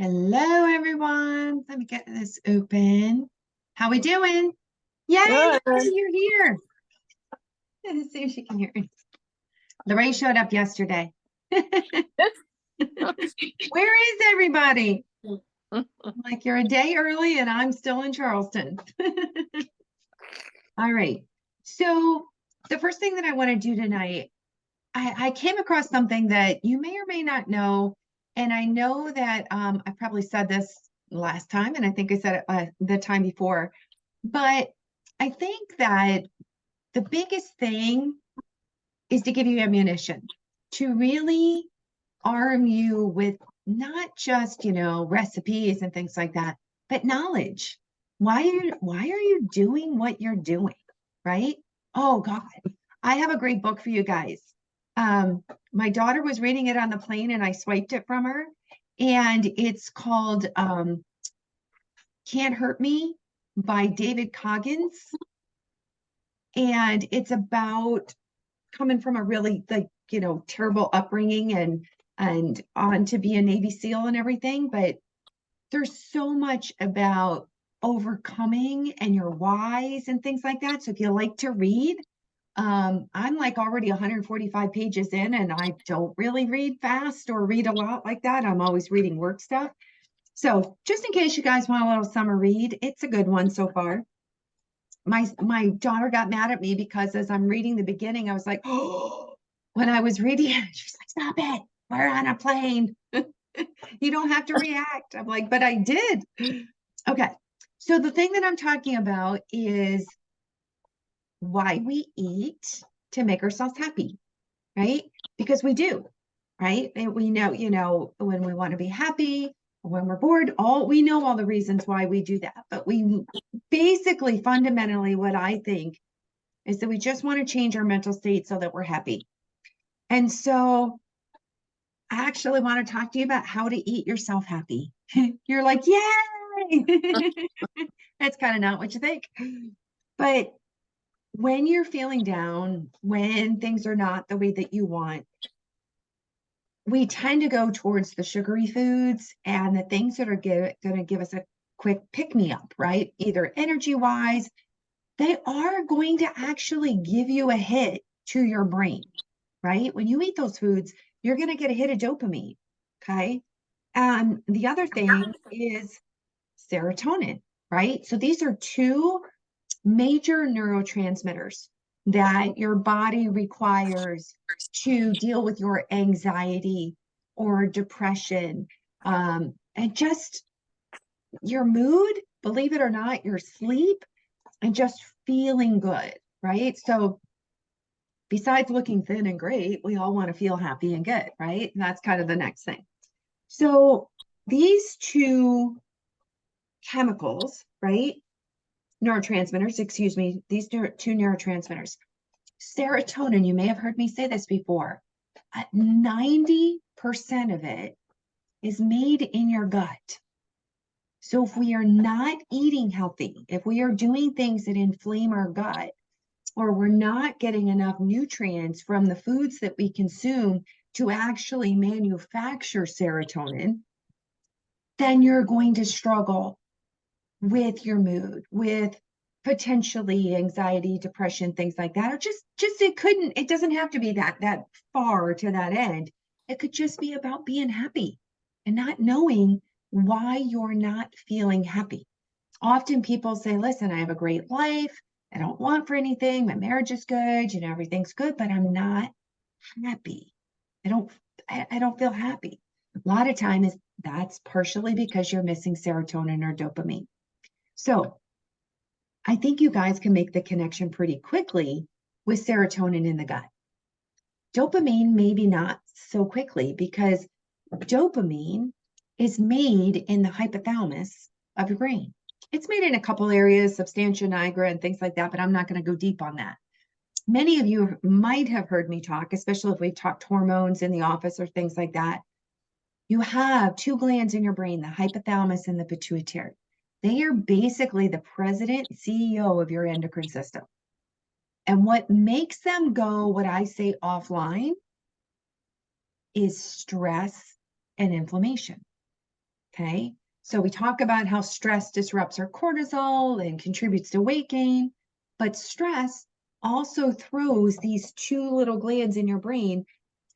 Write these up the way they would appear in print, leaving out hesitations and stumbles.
Hello, everyone. Let me get this open. How we doing? Yay, Good. Lorraine, you're here. Let's see if she can hear me. Lorraine showed up yesterday. Where is everybody? Like you're a day early and I'm still in Charleston. All right. So the first thing that I want to do tonight, I came across something that you may or may not know. And I know that I probably said this last time, and I think I said it the time before. But I think that the biggest thing is to give you ammunition, to really arm you with not just, recipes and things like that, but knowledge. Why are you doing what you're doing? Right? Oh God, I have a great book for you guys. My daughter was reading it on the plane and I swiped it from her. And it's called Can't Hurt Me by David Coggins. And it's about coming from a really terrible upbringing and on to be a Navy SEAL and everything. But there's so much about overcoming and your whys and things like that. So if you like to read, I'm like already 145 pages in, and I don't really read fast or read a lot like that. I'm always reading work stuff. So just in case you guys want a little summer read, it's a good one so far. My daughter got mad at me because as I'm reading the beginning, I was like, oh, when I was reading it, she's like, stop it. We're on a plane. You don't have to react. I'm like, but I did. Okay. So the thing that I'm talking about is why we eat to make ourselves happy, right? Because we do, right? And we know, when we want to be happy, when we're bored, we know all the reasons why we do that. But we basically, fundamentally, what I think is that we just want to change our mental state so that we're happy. And so I actually want to talk to you about how to eat yourself happy. You're like, yay! That's kind of not what you think. But when you're feeling down, when things are not the way that you want, we tend to go towards the sugary foods and the things that are going to give us a quick pick me up, right? Either energy wise, they are going to actually give you a hit to your brain, right? When you eat those foods, you're going to get a hit of dopamine. Okay. And the other thing is serotonin, right? So these are two major neurotransmitters that your body requires to deal with your anxiety or depression, and just your mood, believe it or not, your sleep, and just feeling good, right? So besides looking thin and great, we all want to feel happy and good, right? And that's kind of the next thing. So these two chemicals, right? Neurotransmitters, excuse me, these two neurotransmitters. Serotonin, you may have heard me say this before, 90% of it is made in your gut. So if we are not eating healthy, if we are doing things that inflame our gut, or we're not getting enough nutrients from the foods that we consume to actually manufacture serotonin, then you're going to struggle with your mood, with potentially anxiety, depression, things like that. Or just it doesn't have to be that far to that end. It could just be about being happy and not knowing why you're not feeling happy. Often people say, listen, I have a great life. I don't want for anything. My marriage is good, everything's good, but I'm not happy. I don't I don't feel happy. A lot of times that's partially because you're missing serotonin or dopamine. So I think you guys can make the connection pretty quickly with serotonin in the gut. Dopamine, maybe not so quickly, because dopamine is made in the hypothalamus of your brain. It's made in a couple areas, substantia nigra and things like that, but I'm not going to go deep on that. Many of you might have heard me talk, especially if we've talked hormones in the office or things like that. You have two glands in your brain, the hypothalamus and the pituitary. They are basically the president, CEO of your endocrine system. And what makes them go, what I say, offline is stress and inflammation. Okay. So we talk about how stress disrupts our cortisol and contributes to weight gain, but stress also throws these two little glands in your brain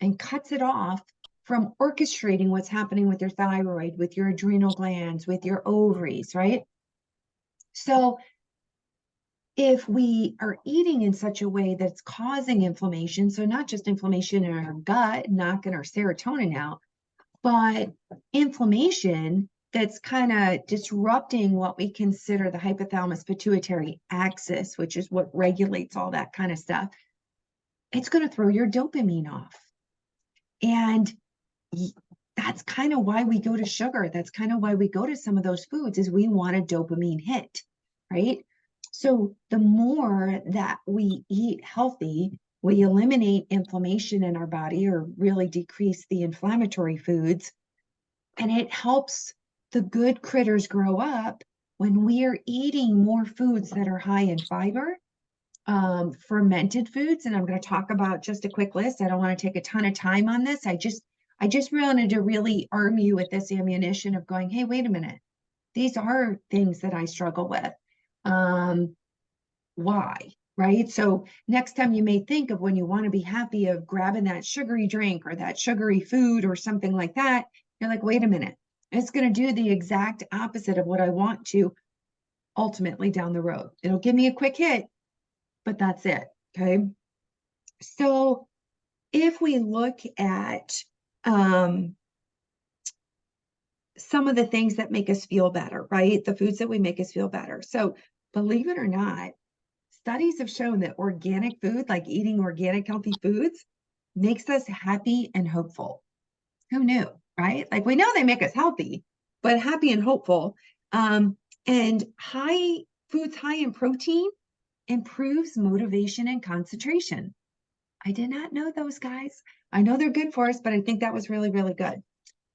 and cuts it off from orchestrating what's happening with your thyroid, with your adrenal glands, with your ovaries, right? So if we are eating in such a way that's causing inflammation, so not just inflammation in our gut, knocking our serotonin out, but inflammation that's kind of disrupting what we consider the hypothalamus pituitary axis, which is what regulates all that kind of stuff, it's going to throw your dopamine off. And that's kind of why we go to sugar. That's kind of why we go to some of those foods, is we want a dopamine hit, right? So the more that we eat healthy, we eliminate inflammation in our body or really decrease the inflammatory foods. And it helps the good critters grow up when we are eating more foods that are high in fiber, fermented foods. And I'm going to talk about just a quick list. I don't want to take a ton of time on this. I just wanted to really arm you with this ammunition of going, hey, wait a minute. These are things that I struggle with. Why? Right? So next time you may think of, when you want to be happy, of grabbing that sugary drink or that sugary food or something like that, you're like, wait a minute. It's going to do the exact opposite of what I want to ultimately down the road. It'll give me a quick hit, but that's it. Okay. So if we look at some of the things that make us feel better, right? The foods that we make us feel better. So believe it or not, studies have shown that organic food, like eating organic healthy foods, makes us happy and hopeful. Who knew, right? Like, we know they make us healthy, but happy and hopeful. And foods high in protein improves motivation and concentration. I did not know those, guys. I know they're good for us, but I think that was really, really good.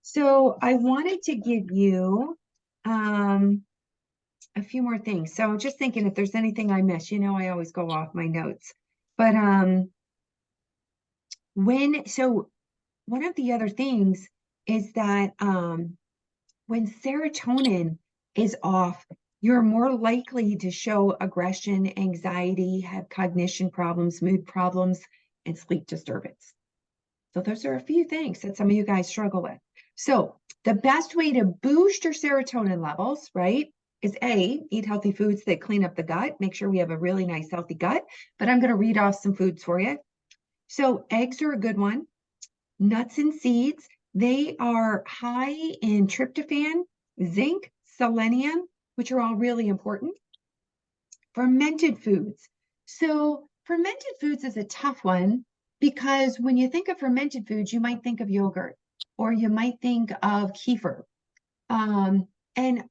So I wanted to give you a few more things. So just thinking, if there's anything I miss, I always go off my notes. But one of the other things is that when serotonin is off, you're more likely to show aggression, anxiety, have cognition problems, mood problems, and sleep disturbance. So those are a few things that some of you guys struggle with. So the best way to boost your serotonin levels, right, is eat healthy foods that clean up the gut. Make sure we have a really nice, healthy gut. But I'm going to read off some foods for you. So eggs are a good one. Nuts and seeds, they are high in tryptophan, zinc, selenium, which are all really important. Fermented foods. So fermented foods is a tough one, because when you think of fermented foods, you might think of yogurt, or you might think of kefir. And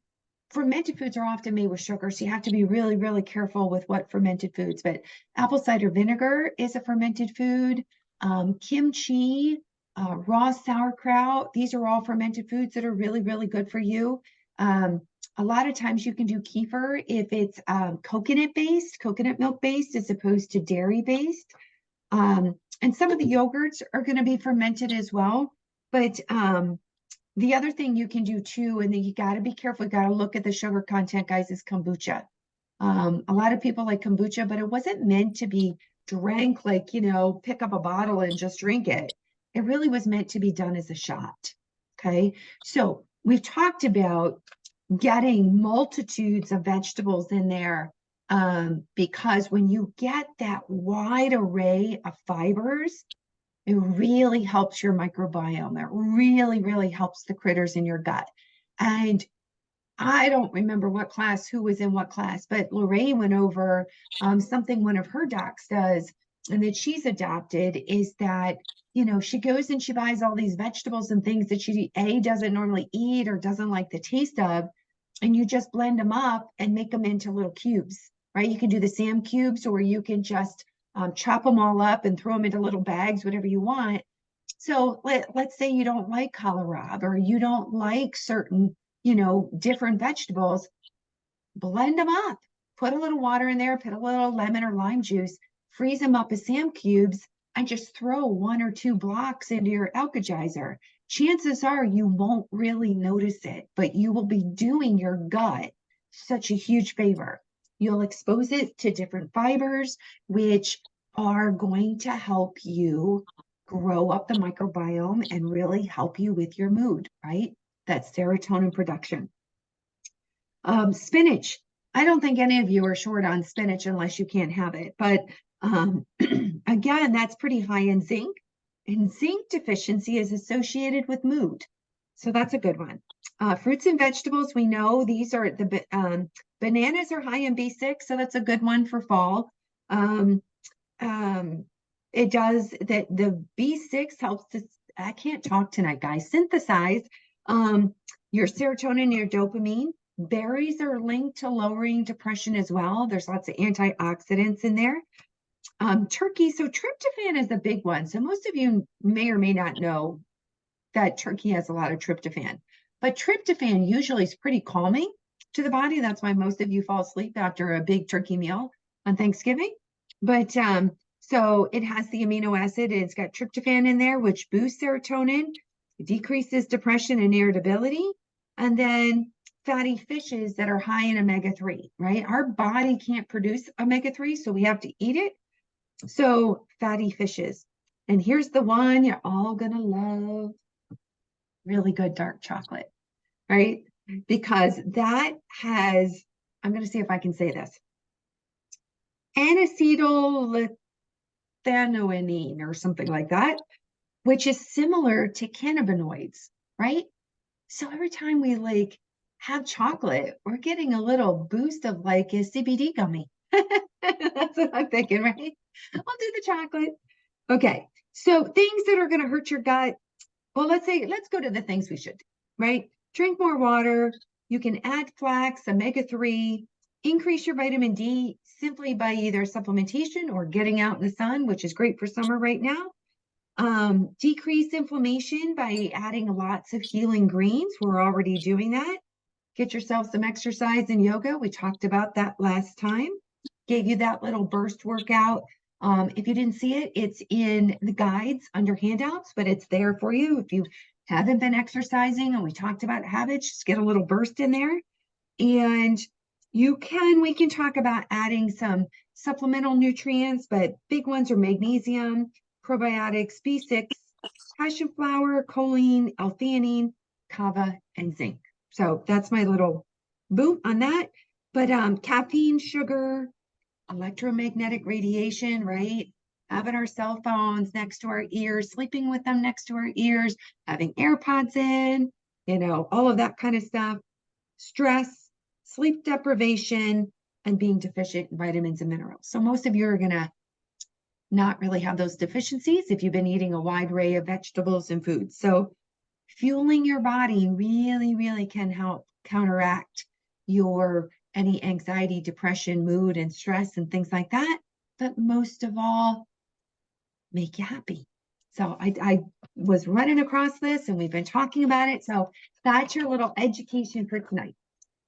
fermented foods are often made with sugar, so you have to be really, really careful with what fermented foods. But apple cider vinegar is a fermented food. Kimchi, raw sauerkraut, these are all fermented foods that are really, really good for you. A lot of times you can do kefir if it's coconut milk based, as opposed to dairy based. And some of the yogurts are going to be fermented as well. But the other thing you can do too, and then you got to be careful, you got to look at the sugar content, guys, is kombucha. A lot of people like kombucha, but it wasn't meant to be drank like, pick up a bottle and just drink it. It really was meant to be done as a shot. Okay. So we've talked about getting multitudes of vegetables in there, because when you get that wide array of fibers, it really helps your microbiome. It really, really helps the critters in your gut. And I don't remember who was in what class, but Lorraine went over something one of her docs does, and that she's adopted, is that, she goes and she buys all these vegetables and things that she doesn't normally eat or doesn't like the taste of, and you just blend them up and make them into little cubes, right? You can do the SAM cubes, or you can just chop them all up and throw them into little bags, whatever you want. So let's say you don't like kohlrabi, or you don't like certain, different vegetables. Blend them up, put a little water in there, put a little lemon or lime juice, freeze them up as SAM cubes, and just throw 1 or 2 blocks into your Alka-Geyser. chances are you won't really notice it, but you will be doing your gut such a huge favor. You'll expose it to different fibers, which are going to help you grow up the microbiome and really help you with your mood, right? That's serotonin production. Spinach. I don't think any of you are short on spinach unless you can't have it. But again, that's pretty high in zinc. And zinc deficiency is associated with mood. So that's a good one. Fruits and vegetables, we know these are the bananas are high in B6, so that's a good one for fall. It does that the B6 helps to, I can't talk tonight, guys, synthesize your serotonin and your dopamine. Berries are linked to lowering depression as well. There's lots of antioxidants in there. Turkey, so tryptophan is a big one. So most of you may or may not know that turkey has a lot of tryptophan, but tryptophan usually is pretty calming to the body. That's why most of you fall asleep after a big turkey meal on Thanksgiving. But so it has the amino acid, and it's got tryptophan in there, which boosts serotonin, decreases depression and irritability, and then fatty fishes that are high in omega-3, right? Our body can't produce omega-3, so we have to eat it. So fatty fishes. And here's the one you're all gonna love. Really good dark chocolate, right? Because that has, I'm gonna see if I can say this, N-acetyl-L-theanine or something like that, which is similar to cannabinoids, right? So every time we like have chocolate, we're getting a little boost of like a CBD gummy. That's what I'm thinking, right? I'll do the chocolate. Okay, so things that are going to hurt your gut. Well, let's go to the things we should do, right? Drink more water. You can add flax, omega-3, increase your vitamin D simply by either supplementation or getting out in the sun, which is great for summer right now. Decrease inflammation by adding lots of healing greens. We're already doing that. Get yourself some exercise and yoga. We talked about that last time. Gave you that little burst workout. If you didn't see it, it's in the guides under handouts, but it's there for you. If you haven't been exercising and we talked about habits, just get a little burst in there. And we can talk about adding some supplemental nutrients, but big ones are magnesium, probiotics, B6, passion flower, choline, L-theanine, kava, and zinc. So that's my little boom on that. But caffeine, sugar, electromagnetic radiation, right? Having our cell phones next to our ears, sleeping with them next to our ears, having AirPods in, all of that kind of stuff. Stress, sleep deprivation, and being deficient in vitamins and minerals. So most of you are going to not really have those deficiencies if you've been eating a wide array of vegetables and foods. So fueling your body really, really can help counteract any anxiety, depression, mood, and stress and things like that. But most of all, make you happy. So I was running across this and we've been talking about it. So that's your little education for tonight.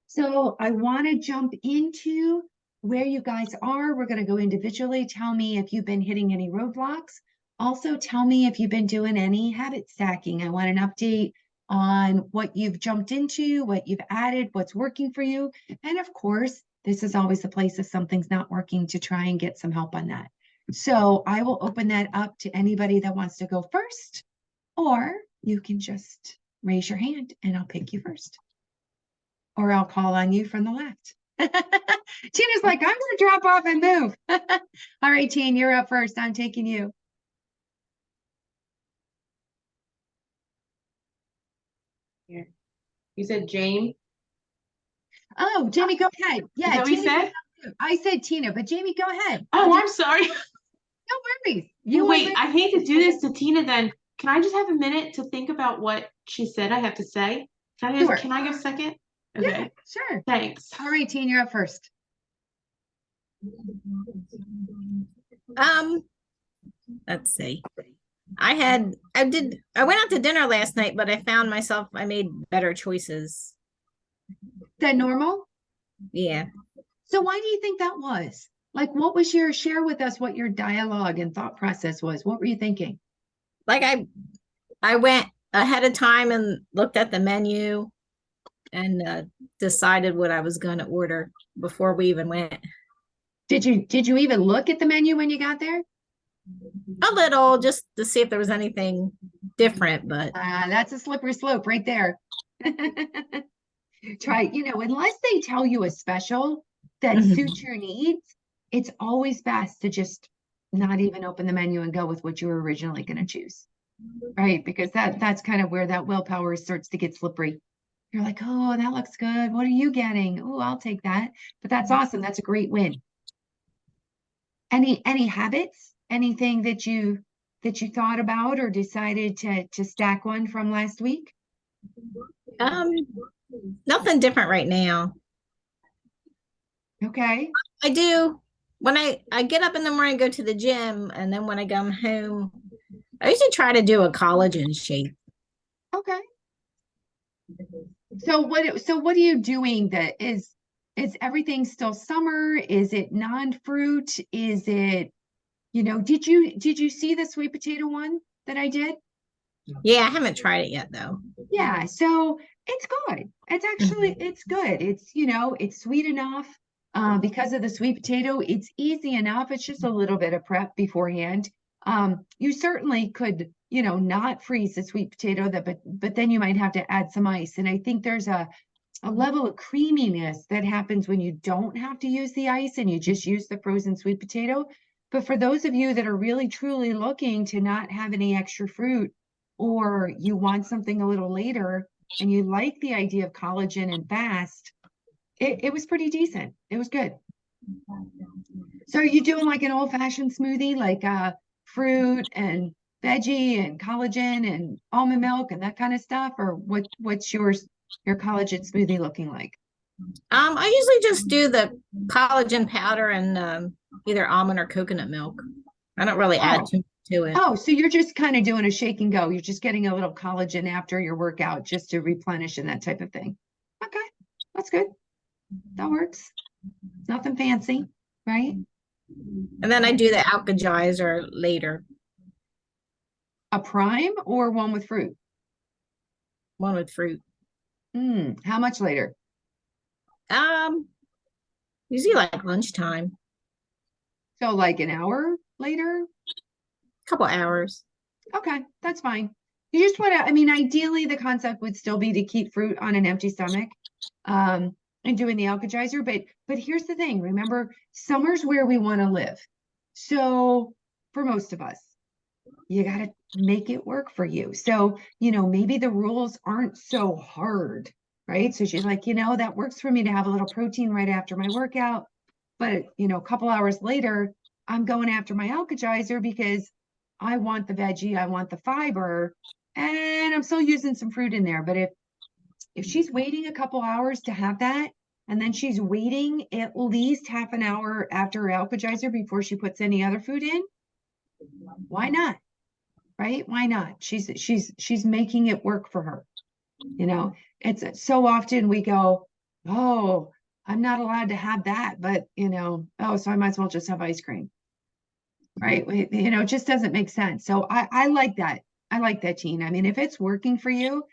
So I want to jump into where you guys are. We're going to go individually. Tell me if you've been hitting any roadblocks. Also, tell me if you've been doing any habit stacking. I want an update on what you've jumped into, what you've added, what's working for you. And of course, this is always a place if something's not working to try and get some help on that. So I will open that up to anybody that wants to go first, or you can just raise your hand and I'll pick you first. Or I'll call on you from the left. Tina's like, I'm going to drop off and move. All right, Tina, you're up first. I'm taking you. Here. You said Jamie? Oh, Jamie, go ahead. Yeah, is that what you said? I said Tina, but Jamie, go ahead. Oh, I'm sorry. No worries. Wait, I hate to do this to Tina then. Can I just have a minute to think about what she said I have to say? Can I give a second? Okay. Yeah, sure. Thanks. All right, Tina, you're up first. Let's see. I went out to dinner last night, but I found myself, I made better choices. Is that normal? Yeah. So why do you think that was? Like, share with us what your dialogue and thought process was. What were you thinking? Like I went ahead of time and looked at the menu and decided what I was going to order before we even went. Did you even look at the menu when you got there? A little, just to see if there was anything different, but That's a slippery slope right there. Try, unless they tell you a special that Mhm. suits your needs, it's always best to just not even open the menu and go with what you were originally going to choose. Right? Because that's kind of where that willpower starts to get slippery. You're like, oh, that looks good. What are you getting? Oh, I'll take that. But that's awesome. That's a great win. Any habits? Anything that you thought about or decided to stack one from last week? um, nothing different right now. Okay. I do when I get up in the morning, go to the gym, and then when I come home, I usually try to do a collagen shake. Okay. So what are you doing that is everything still summer? Is it non-fruit? Is it, did you see the sweet potato one that I did? Yeah, I haven't tried it yet though. Yeah, so it's good. It's actually Mhm. it's good. It's sweet enough. Because of the sweet potato, it's easy enough. It's just a little bit of prep beforehand. You certainly could, not freeze the sweet potato but then you might have to add some ice. And I think there's a level of creaminess that happens when you don't have to use the ice and you just use the frozen sweet potato. But for those of you that are really truly looking to not have any extra fruit, or you want something a little later and you like the idea of collagen and fast, it was pretty decent. It was good. So are you doing like an old-fashioned smoothie, like fruit and veggie and collagen and almond milk and that kind of stuff? Or what's your collagen smoothie looking like? I usually just do the collagen powder and either almond or coconut milk. I don't really add Oh, too much to it. oh, so you're just kind of doing a shake and go. You're just getting a little collagen after your workout just to replenish and that type of thing. Okay, that's good. That works. Nothing fancy, right? And then I do the Alka-Geyser later, A prime or one with fruit? one with fruit. How much later? Um, Usually like lunchtime, So like an hour later? couple hours. Okay, that's fine. You just want to, I mean, ideally the concept would still be to keep fruit on an empty stomach, and doing the Alka-Geyser. But here's the thing, remember, summer's where we want to live. So for most of us, you got to make it work for you. So, maybe the rules aren't so hard, right? So she's like, that works for me to have a little protein right after my workout. But, a couple hours later, I'm going after my Alka-Geyser because I want the veggie, I want the fiber, and I'm still using some fruit in there. But if she's waiting a couple hours to have that, and then she's waiting at least half an hour after her Alka-Geyser before she puts any other food in, why not? Right? Why not? She's making it work for her. It's so often we go, oh, I'm not allowed to have that, but oh, so I might as well just have ice cream. Right? It just doesn't make sense. So I like that. I like that, Jean. I mean, if it's working for you,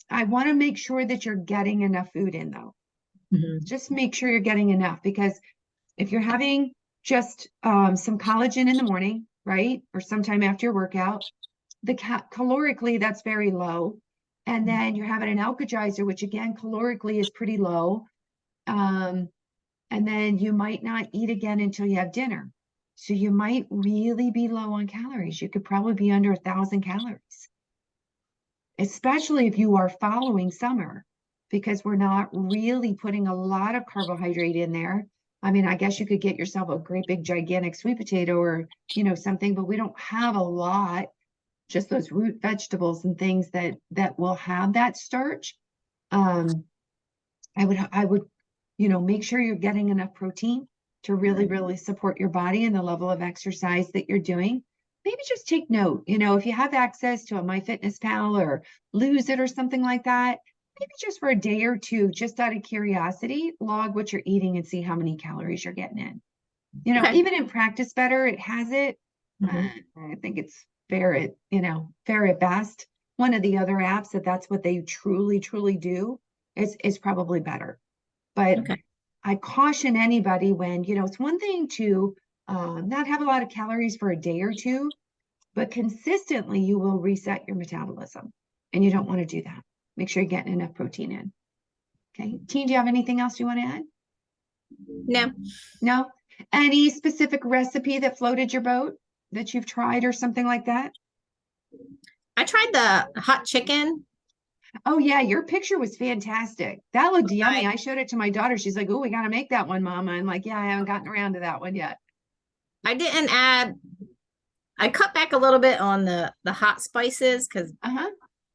I want to make sure that you're getting enough food in though. Mhm. Just make sure you're getting enough, because if you're having just some collagen in the morning, right? Or sometime after your workout, calorically, that's very low. And then you're having an Alka-Geyser, which again, calorically is pretty low. And then you might not eat again until you have dinner. So you might really be low on calories. You could probably be under 1,000 calories, especially if you are following summer, because we're not really putting a lot of carbohydrate in there. I mean, I guess you could get yourself a great big gigantic sweet potato or, something, but we don't have a lot, just those root vegetables and things that will have that starch. I would make sure you're getting enough protein to really support your body and the level of exercise that you're doing. Maybe just take note, if you have access to a MyFitnessPal or Lose It or something like that, maybe just for a day or two, just out of curiosity, log what you're eating and see how many calories you're getting in. Okay. Even in Practice Better, it has it. Mhm. I think it's fair at best. one of the other apps that's what they truly, truly do, is probably better. But Okay. I caution anybody when, it's one thing to not have a lot of calories for a day or two, but consistently you will reset your metabolism, and you don't want to do that. Make sure you're getting enough protein in. Okay. Teen, do you have anything else you want to add? No, No? Any specific recipe that floated your boat that you've tried or something like that? I tried the hot chicken. Oh yeah, your picture was fantastic. That looked yummy. I I showed it to my daughter. She's like, "Oh, we got to make that one, Mama." I'm like, "Yeah, I haven't gotten around to that one yet." I didn't add. I cut back a little bit on the hot spices because Uh-huh.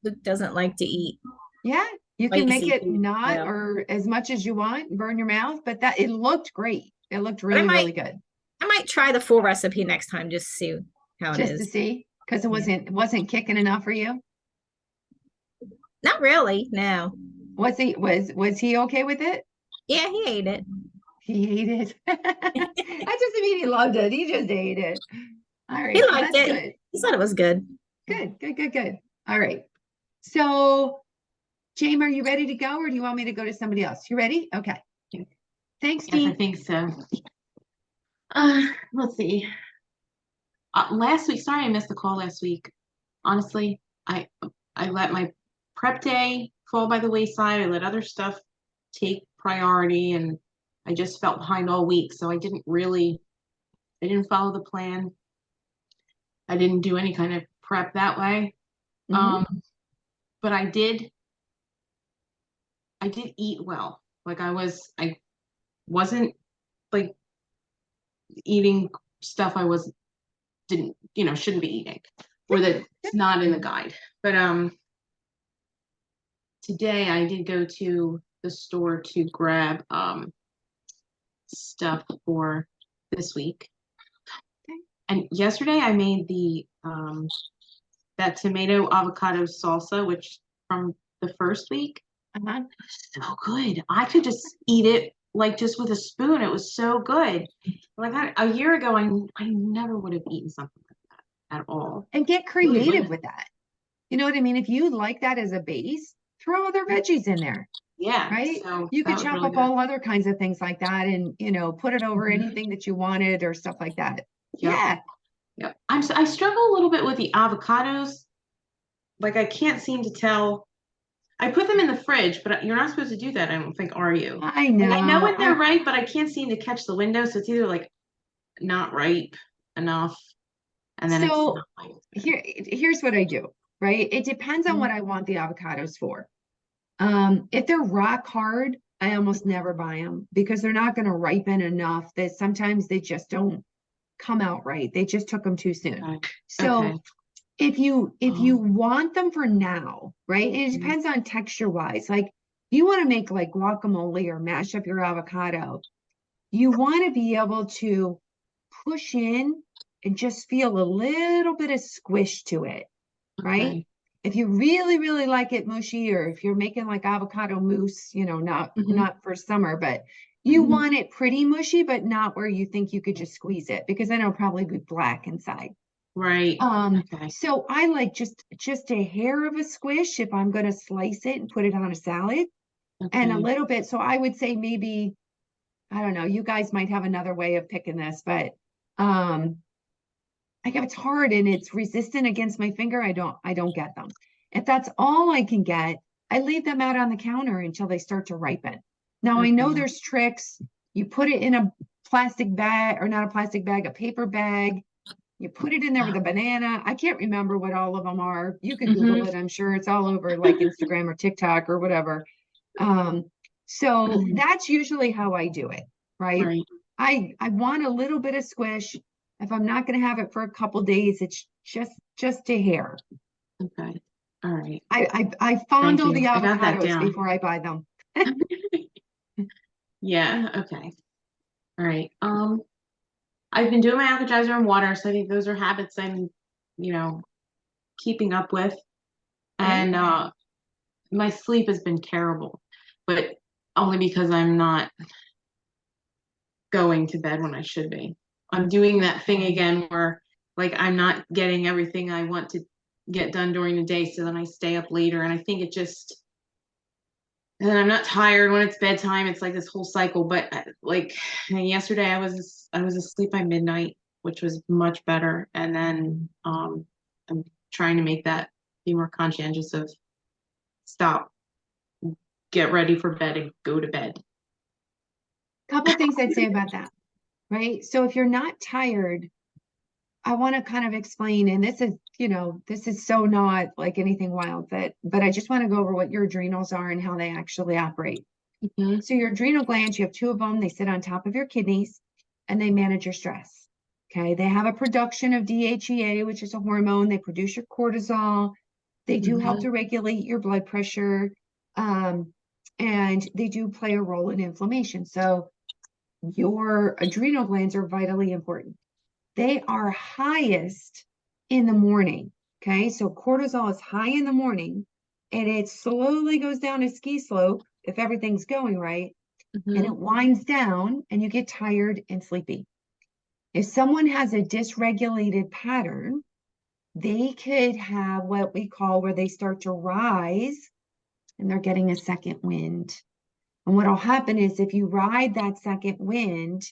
Luke doesn't like to eat Yeah, you can make spicy it food. not So. or as much as you want, and burn your mouth, but that it looked great. It looked But really, really good. I might try the full recipe next time just to see how it Just to is. see, because it Yeah. wasn't kicking enough for you. Not really, no. Was he okay with it? Yeah, he ate it. He ate it. That doesn't mean he loved it. He just ate it. All right, He so liked that's it. good. He said it was good. Good, good, good, good. All right. So, James, are you ready to go, or do you want me to go to somebody else? You ready? Okay. Thanks, Yes, I Dean. think so. Let's see. Last week, sorry I missed the call last week. Honestly, I let my prep day fall by the wayside. I let other stuff take priority, and I just felt behind all week. So I didn't follow the plan. I didn't do any kind of prep that way. Mhm. But I did eat well. Like I wasn't like eating stuff shouldn't be eating, or that's not in the guide. But today I did go to the store to grab stuff for this week. Okay. And yesterday I made the that tomato avocado salsa, which from the first week. Uh-huh. So good. I could just eat it like just with a spoon. It was so good. Like a year ago, I never would have eaten something like that at all. And get creative with that. You know what I mean? If you like that as a base, throw other veggies in there, Yeah. right? So You that could was chop really up good. all other kinds of things like that, and put it over Mhm. anything that you wanted or stuff like that. Yep. Yeah. Yep. I struggle a little bit with the avocados. Like I can't seem to tell. I put them in the fridge, but you're not supposed to do that, I don't think, are you? I Like I know know. when they're ripe, but I can't seem to catch the window. So it's either like not ripe enough, and then it's So not ripe. here's what I do, right? It depends on Mhm. what I want the avocados for. If they're rock hard, I almost never buy them because they're not going to ripen enough that sometimes they just don't come out right. They just took them too soon. Okay. So Okay. if you want them for now, right? It depends on texture wise. Like you want to make like guacamole or mash up your avocado, you want to be able to push in and just feel a little bit of squish to it, right? Okay. If you really, really like it mushy, or if you're making like avocado mousse, not for summer, but you Mhm. want it pretty mushy, but not where you think you could just squeeze it, because then it'll probably be black inside. Right. Okay. So I like just a hair of a squish if I'm going to slice it and put it on a salad, and a Okay. little bit. So I would say maybe, I don't know, you guys might have another way of picking this, but like if it's hard and it's resistant against my finger, I don't get them. If that's all I can get, I leave them out on the counter until they start to ripen. Now I know Okay. there's tricks. You put it in a plastic bag, or not a plastic bag, a paper bag. You put it in there with a banana. I can't remember what all of them are. You could Google Mhm. it. I'm sure it's all over like Instagram or TikTok or whatever. So Mhm. that's usually how I do it, right? Right. I want a little bit of squish. If I'm not going to have it for a couple days, it's just a hair. Okay. All right. I Thank fondle the you. I got that avocados down. before I buy them. Yeah. Okay. All right. I've been doing my appetizer and water, so I think those are habits I'm, you know, keeping up with. Okay. And my sleep has been terrible, but only because I'm not going to bed when I should be. I'm doing that thing again where like I'm not getting everything I want to get done during the day, so then I stay up later, and I think it just, and then I'm not tired when it's bedtime. It's like this whole cycle. But like yesterday, I was asleep by midnight, which was much better. And then I'm trying to make that be more conscientious of stop, get ready for bed, and go to bed. Couple things I'd say about that, right? So if you're not tired, I want to kind of explain, and this is, this is so not like anything wild, but I just want to go over what your adrenals are and how they actually operate. Mhm. So your adrenal glands, you have two of them, they sit on top of your kidneys and they manage your stress. Okay. They have a production of DHEA, which is a hormone. They produce your cortisol. They do help to regulate your blood pressure. And they do play a role in inflammation. So your adrenal glands are vitally important. They are highest in the morning. Okay. So cortisol is high in the morning and it slowly goes down a ski slope if everything's going right. And it winds down and you get tired and sleepy. If someone has a dysregulated pattern, they could have what we call where they start to rise and they're getting a second wind. And what'll happen is if you ride that second wind,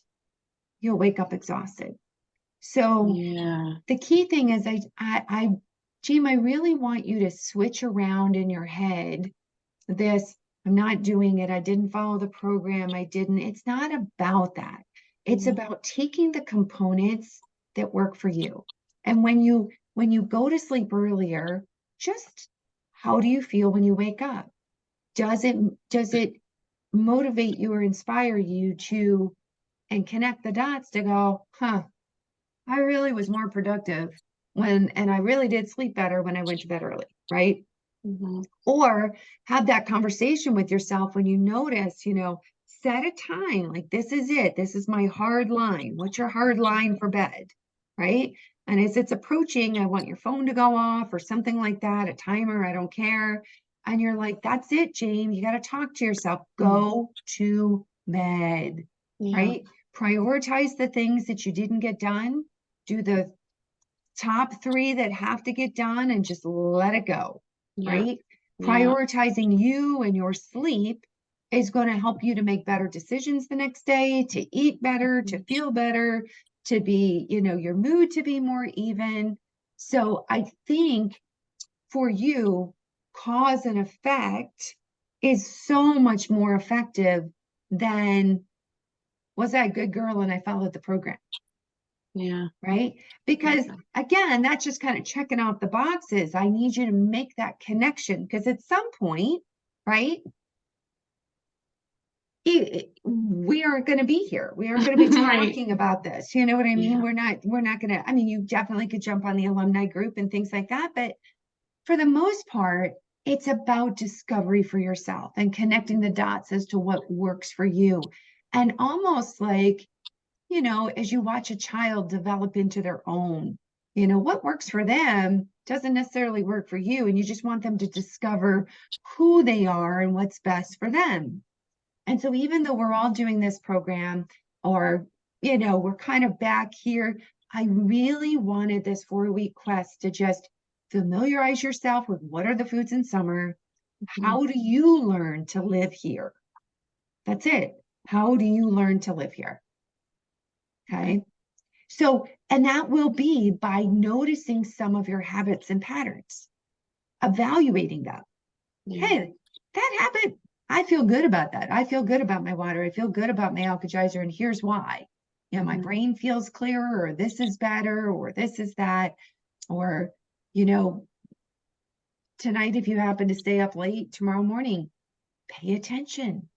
you'll wake up exhausted. So Yeah. the key thing is Jim, I really want you to switch around in your head this, I'm not doing it, I didn't follow the program, it's not about that. It's about taking the components that work for you. And when you go to sleep earlier, just how do you feel when you wake up? Does it motivate you or inspire you to and connect the dots to go, I really was more productive and I really did sleep better when I went to bed early, right? Or have that conversation with yourself when you notice, set a time, like this is it. This is my hard line. What's your hard line for bed, right? And as it's approaching, I want your phone to go off or something like that, a timer, I don't care. And you're like, that's it, Jane. You got to talk to yourself. Go to bed, right? Prioritize the things that you didn't get done. Do the top 3 that have to get done and just let it go, right? Prioritizing you and your sleep is going to help you to make better decisions the next day, to eat better, to feel better, to be, your mood to be more even. So I think for you, cause and effect is so much more effective than was I a good girl and I followed the program. Yeah. Right. Because again, that's just kind of checking off the boxes. I need you to make that connection because at some point, right, we aren't going to be here. We aren't going to be talking about this. You know what I mean? Yeah. We're not going to, you definitely could jump on the alumni group and things like that. But for the most part, it's about discovery for yourself and connecting the dots as to what works for you. And almost like, as you watch a child develop into their own, what works for them doesn't necessarily work for you. And you just want them to discover who they are and what's best for them. And so even though we're all doing this program or, we're kind of back here, I really wanted this 4-week quest to just familiarize yourself with what are the foods in summer. How do you learn to live here? That's it. How do you learn to live here? Okay. So, and that will be by noticing some of your habits and patterns, evaluating them. Hey, that habit, I feel good about that. I feel good about my water. I feel good about my Alka-Geyser. And here's why. My brain feels clearer, or this is better, or this is that, or, tonight, if you happen to stay up late tomorrow morning, pay attention,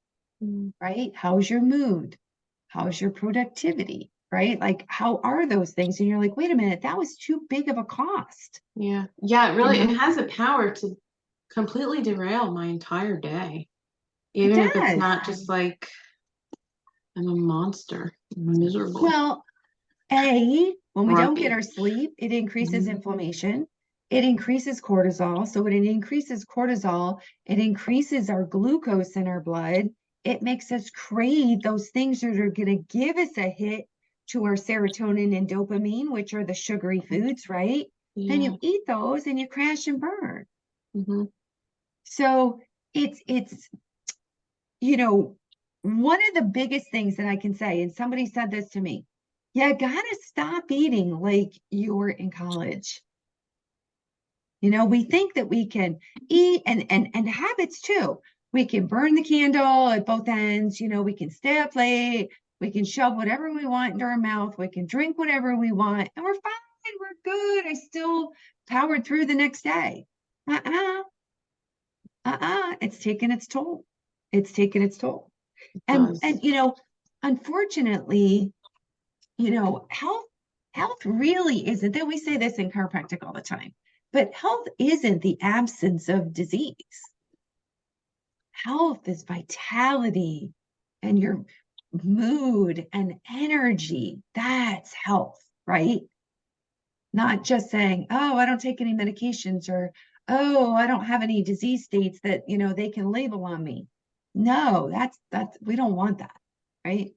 right? How's your mood? How's your productivity? Right? Like, how are those things? And you're like, wait a minute, that was too big of a cost. Yeah. It really, it has the power to completely derail my entire day. Even if it's not just like I'm a monster, I'm miserable. Well, when we don't get our sleep, it increases inflammation. It increases cortisol. So when it increases cortisol, it increases our glucose in our blood. It makes us crave those things that are going to give us a hit to our serotonin and dopamine, which are the sugary foods, right? then Yeah. you eat those and you crash and burn. Mhm. So it's, you know, one of the biggest things that I can say, and somebody said this to me, you gotta stop eating like you're in college. You know, we think that we can eat and habits too. We can burn the candle at both ends, you know, we can stay up late, we can shove whatever we want into our mouth, we can drink whatever we want, and we're fine, we're good. I still powered through the next day. Uh-uh, it's taken its toll. It's taken its toll. And Does. you know, unfortunately, you know, health really isn't, that we say this in chiropractic all the time, but health isn't the absence of disease. Health is vitality and your mood and energy. That's health, right? Not just saying, oh, I don't take any medications, or oh, I don't have any disease states that, you know, they can label on me. No, that's we don't want that, right?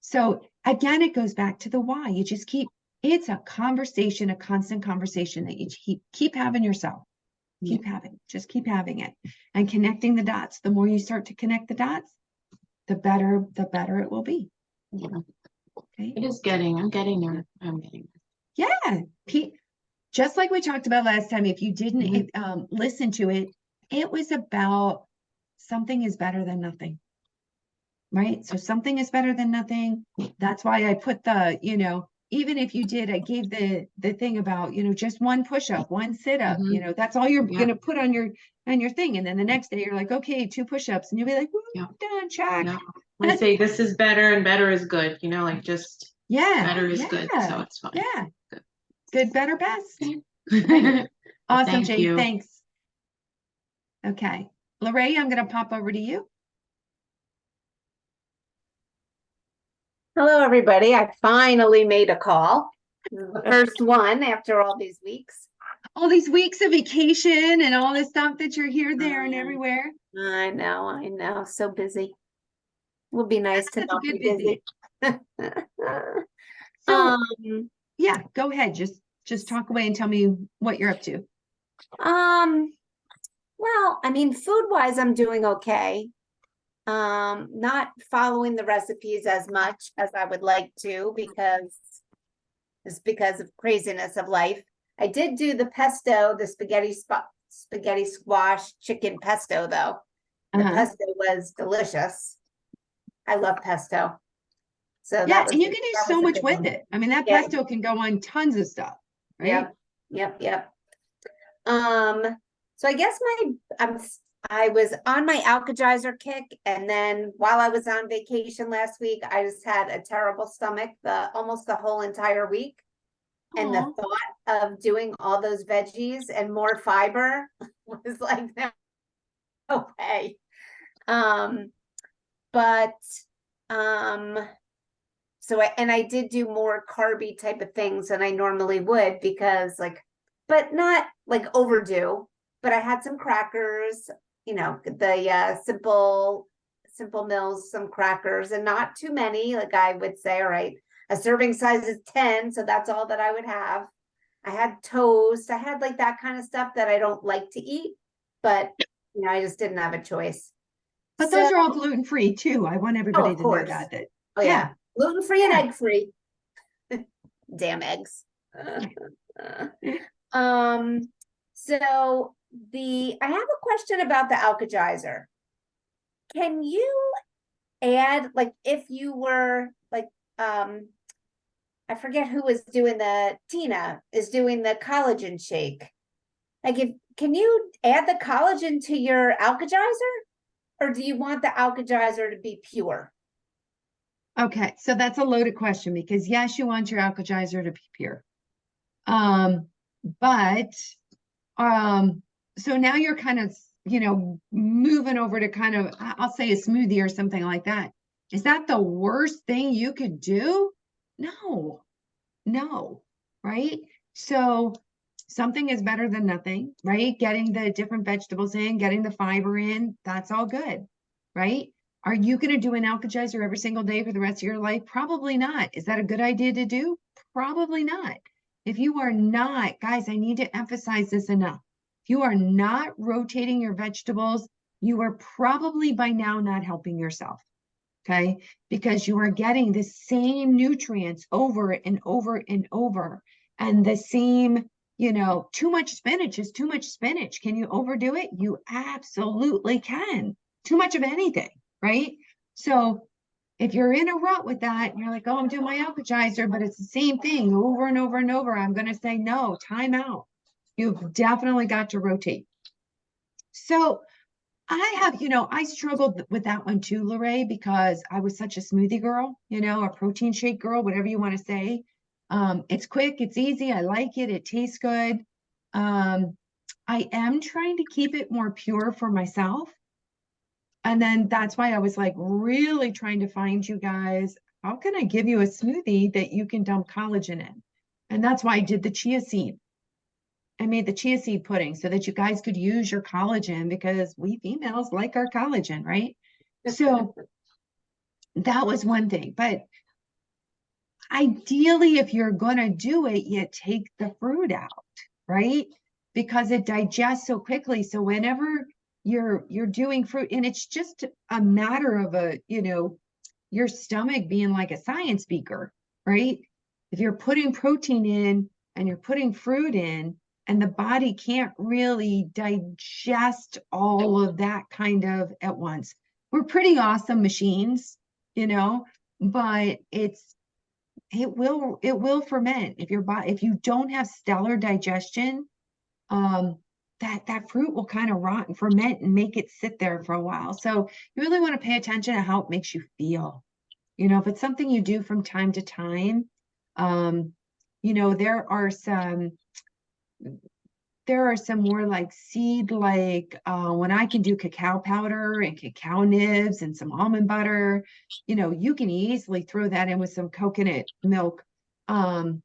So again, it goes back to the why. You just keep, it's a conversation, a constant conversation that you keep having yourself. Keep having, just keep having it and connecting the dots. The more you start to connect the dots, the better it will be. Yeah. Okay. I'm getting there. I'm getting there. Yeah. Just like we talked about last time, if you didn't listen to it, it was about something is better than nothing. Right? So something is better than nothing. That's why I put the, you know, even if you did, I gave the thing about, you know, just one push-up, one sit-up, you know, that's all you're Yeah. gonna put on your thing. And then the next day you're like, okay, 2 push-ups, and you'll be like, woo, Yeah. done, check. Yeah. I say this is better and better is good, you know, like just Yeah. better is good, so Yeah. it's fine. Yeah. Good. Good, better, best. Well, Awesome, thank Jade. you. Thanks. Okay. Lorraine, I'm gonna pop over to you. Hello, everybody. I finally made a call. This is the first one after all these weeks. All these weeks of vacation and all this stuff that you're here, there, and everywhere. I know. So busy. Would be nice to That's a not good be busy. So um, yeah, go ahead. Just talk away and tell me what you're up to. well, I mean, food-wise, I'm doing okay. Not following the recipes as much as I would like to because of craziness of life. I did do the pesto, the spaghetti squash chicken pesto though. The pesto was delicious. I love pesto. So Yeah, that and you can do so much with one. it. I mean, that Yeah. pesto can go on tons of stuff, right? Yep. So I guess I was on my Alka-Geyser kick, and then while I was on vacation last week, I just had a terrible stomach almost the whole entire week. And the Aw. thought of doing all those veggies and more fiber was like, no way. So I did do more carby type of things than I normally would because but not like overdo, but I had some crackers, you know, the simple Mills, some crackers, and not too many. Like I would say, all right, a serving size is 10, so that's all that I would have. I had toast. I had like that kind of stuff that I don't like to eat, but you know, I just didn't have a choice. But those are all gluten-free too. I want everybody to know that. Oh yeah, gluten-free and egg-free. Damn eggs. So I have a question about the Alka-Geyser. Can you add, like, if you were like, I forget who was doing Tina is doing the collagen shake. Like, can you add the collagen to your Alka-Geyser, or do you want the Alka-Geyser to be pure? Okay, so that's a loaded question because yes, you want your Alka-Geyser to be pure. But so now you're kind of, you know, moving over to kind of, I'll say a smoothie or something like that. Is that the worst thing you could do? No, right? So something is better than nothing, right? Getting the different vegetables in, getting the fiber in, that's all good, right? Are you going to do an Alka-Geyser every single day for the rest of your life? Probably not. Is that a good idea to do? Probably not. if you are not, guys, I need to emphasize this enough. If you are not rotating your vegetables, you are probably by now not helping yourself. Okay, because you are getting the same nutrients over and over and over, and the same, too much spinach is too much spinach. Can you overdo it? You absolutely can. Too much of anything, right? So if you're in a rut with that, and you're like, oh, I'm doing my Alka-Geyser, but it's the same thing over and over and over, I'm going to say, no, time out. You've definitely got to rotate. So I struggled with that one too, Lorraine, because I was such a smoothie girl, a protein shake girl, whatever you want to say. It's quick, it's easy, I like it, it tastes good. I am trying to keep it more pure for myself. And then that's why I was like really trying to find you guys, how can I give you a smoothie that you can dump collagen in? And that's why I did the chia seed. I made the chia seed pudding so that you guys could use your collagen, because we females like our collagen, right? So that was one thing. But ideally, if you're going to do it, you take the fruit out, right? Because it digests so quickly. So whenever you're doing fruit, and it's just a matter of your stomach being like a science beaker, right? If you're putting protein in and you're putting fruit in, and the body can't really digest all of that kind of at once. We're pretty awesome machines, but it will ferment if if you don't have stellar digestion, that fruit will kind of rot and ferment and make it sit there for a while. So you really want to pay attention to how it makes you feel. If it's something you do from time to time, there are some more like seed, when I can do cacao powder and cacao nibs and some almond butter, you can easily throw that in with some coconut milk, and